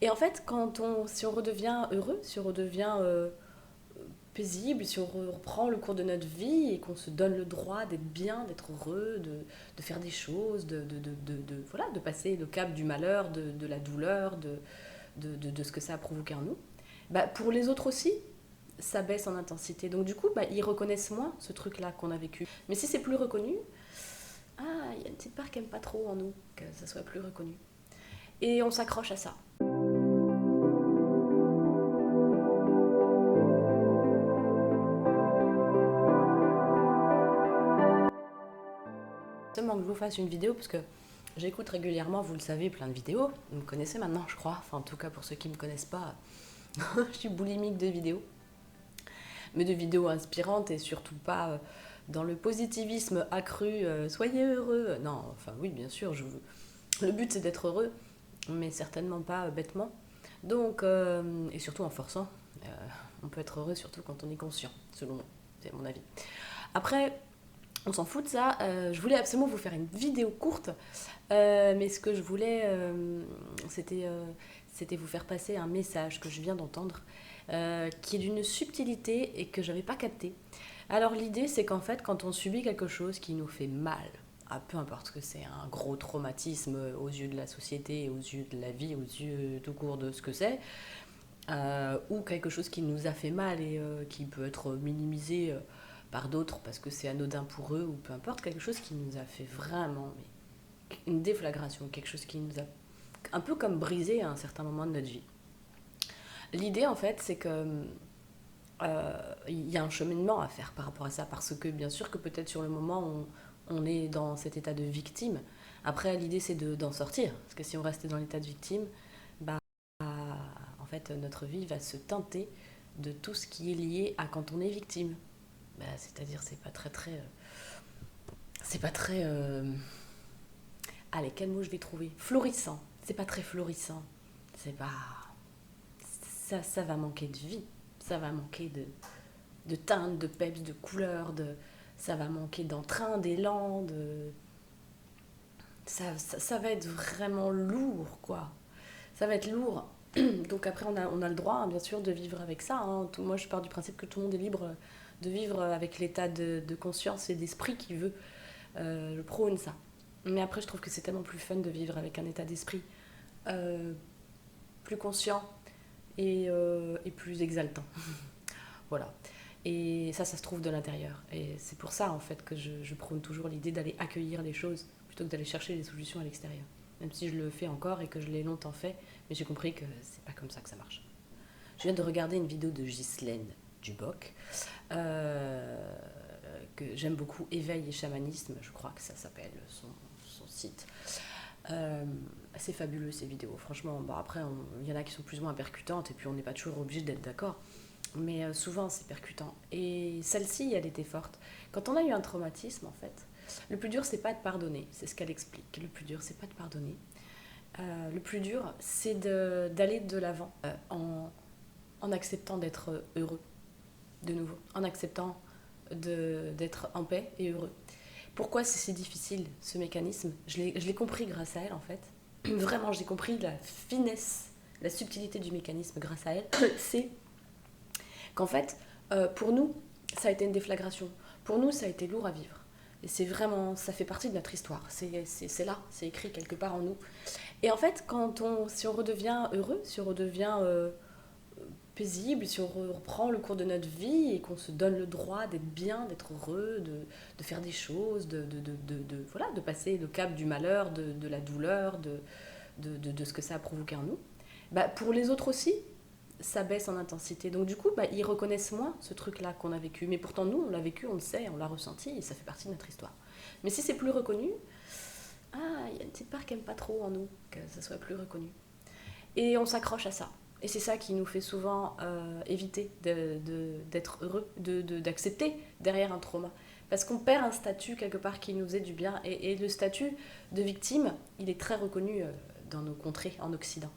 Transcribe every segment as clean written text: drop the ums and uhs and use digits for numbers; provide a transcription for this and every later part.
Et en fait, si on redevient heureux, si on redevient paisible, si on reprend le cours de notre vie et qu'on se donne le droit d'être bien, d'être heureux, de faire des choses, voilà, de passer le cap du malheur, de la douleur, de ce que ça a provoqué en nous, bah, pour les autres aussi, ça baisse en intensité. Donc du coup, bah, ils reconnaissent moins ce truc-là qu'on a vécu. Mais si c'est plus reconnu, il y a une petite part qui n'aime pas trop en nous que ça soit plus reconnu. Et on s'accroche à ça. Seulement que je vous fasse une vidéo parce que j'écoute régulièrement, vous le savez, plein de vidéos. Vous me connaissez maintenant, je crois. Enfin, en tout cas, pour ceux qui ne me connaissent pas, je suis boulimique de vidéos. Mais de vidéos inspirantes et surtout pas dans le positivisme accru. Soyez heureux. Non, enfin oui, bien sûr, le but c'est d'être heureux, mais certainement pas bêtement. Donc, et surtout en forçant. Euh, on peut être heureux surtout quand on est conscient, selon moi. C'est mon avis. Après, on s'en fout de ça. Je voulais absolument vous faire une vidéo courte, mais ce que je voulais, c'était vous faire passer un message que je viens d'entendre, qui est d'une subtilité et que je n'avais pas capté. Alors l'idée, c'est qu'en fait, quand on subit quelque chose qui nous fait mal, peu importe que c'est un gros traumatisme aux yeux de la société, aux yeux de la vie, aux yeux tout court de ce que c'est, ou quelque chose qui nous a fait mal et qui peut être minimisé par d'autres parce que c'est anodin pour eux, ou peu importe, quelque chose qui nous a fait vraiment une déflagration, quelque chose qui nous a un peu comme brisé à un certain moment de notre vie. L'idée en fait, c'est que y a un cheminement à faire par rapport à ça, parce que bien sûr que peut-être sur le moment on est dans cet état de victime. Après, l'idée c'est d'en sortir, parce que si on restait dans l'état de victime, bah en fait notre vie va se teinter de tout ce qui est lié à quand on est victime. Bah, c'est-à-dire c'est pas très allez, quel mot je vais trouver? Florissant. C'est pas très florissant. C'est pas ça va manquer de vie, ça va manquer de teinte, de peps, de couleurs, ça va manquer d'entrain, d'élan, ça va être vraiment lourd, quoi. Ça va être lourd. Donc après, on a le droit, hein, bien sûr, de vivre avec ça. Hein. Moi, je pars du principe que tout le monde est libre de vivre avec l'état de conscience et d'esprit qu'il veut. Je prône ça. Mais après, je trouve que c'est tellement plus fun de vivre avec un état d'esprit euh, plus conscient et plus exaltant. Voilà. Et ça se trouve de l'intérieur. Et c'est pour ça, en fait, que je prône toujours l'idée d'aller accueillir les choses plutôt que d'aller chercher des solutions à l'extérieur. Même si je le fais encore et que je l'ai longtemps fait, mais j'ai compris que c'est pas comme ça que ça marche. Je viens de regarder une vidéo de Ghislaine Duboc, euh, que j'aime beaucoup, Éveil et chamanisme, je crois que ça s'appelle son site. Euh, c'est fabuleux ces vidéos, franchement. Bon, après, il y en a qui sont plus ou moins percutantes et puis on n'est pas toujours obligé d'être d'accord. Mais souvent c'est percutant. Et celle-ci, elle était forte. Quand on a eu un traumatisme, en fait, le plus dur, c'est pas de pardonner. C'est ce qu'elle explique. Le plus dur, c'est pas de pardonner. Le plus dur, c'est d'aller de l'avant en acceptant d'être heureux, de nouveau. En acceptant d'être en paix et heureux. Pourquoi c'est si difficile, ce mécanisme? Je l'ai compris grâce à elle, en fait. Vraiment, j'ai compris la finesse, la subtilité du mécanisme grâce à elle. C'est qu'en fait, pour nous, ça a été une déflagration. Pour nous, ça a été lourd à vivre. Et c'est vraiment, ça fait partie de notre histoire. C'est là, c'est écrit quelque part en nous. Et en fait, si on redevient heureux, si on redevient paisible, si on reprend le cours de notre vie et qu'on se donne le droit d'être bien, d'être heureux, de faire des choses, voilà, de passer le cap du malheur, de la douleur, de ce que ça a provoqué en nous, bah, pour les autres aussi, ça baisse en intensité. Donc du coup, bah, ils reconnaissent moins ce truc-là qu'on a vécu. Mais pourtant, nous, on l'a vécu, on le sait, on l'a ressenti, et ça fait partie de notre histoire. Mais si c'est plus reconnu, il y a une petite part qui n'aime pas trop en nous que ça soit plus reconnu. Et on s'accroche à ça. Et c'est ça qui nous fait souvent éviter d'être heureux, d'accepter derrière un trauma. Parce qu'on perd un statut quelque part qui nous faisait du bien. Et le statut de victime, il est très reconnu dans nos contrées en Occident.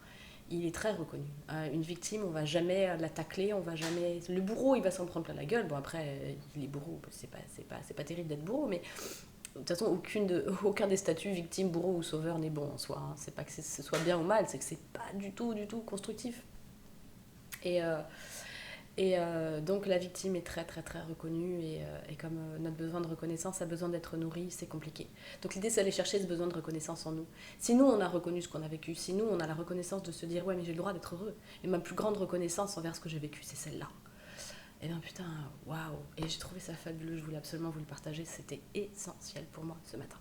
Il est très reconnu. Une victime, on va jamais la tacler, on va jamais. Le bourreau, il va s'en prendre plein la gueule. Bon après, les bourreaux, c'est pas terrible d'être bourreau, mais De toute façon, aucun des statuts, victime, bourreau ou sauveur, n'est bon en soi. Hein. C'est pas que ce soit bien ou mal, c'est que c'est pas du tout constructif. Et, donc la victime est très très très reconnue et comme notre besoin de reconnaissance a besoin d'être nourri, c'est compliqué. Donc l'idée c'est d'aller chercher ce besoin de reconnaissance en nous. Si nous on a reconnu ce qu'on a vécu, si nous on a la reconnaissance de se dire ouais mais j'ai le droit d'être heureux, et ma plus grande reconnaissance envers ce que j'ai vécu c'est celle-là. Et bien putain, waouh. Et j'ai trouvé ça fabuleux, je voulais absolument vous le partager, c'était essentiel pour moi ce matin.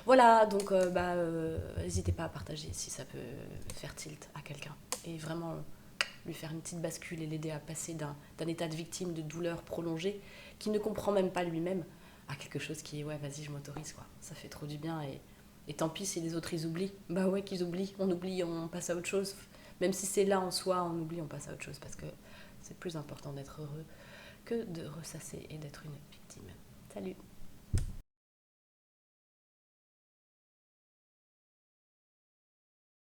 Voilà, donc n'hésitez pas à partager si ça peut faire tilt à quelqu'un. Et vraiment lui faire une petite bascule et l'aider à passer d'un état de victime, de douleur prolongée, qui ne comprend même pas lui-même, à quelque chose qui est ouais vas-y je m'autorise quoi. Ça fait trop du bien et tant pis si les autres ils oublient. Bah ouais qu'ils oublient, on passe à autre chose. Même si c'est là en soi, on oublie, on passe à autre chose parce que c'est plus important d'être heureux que de ressasser et d'être une victime. Salut!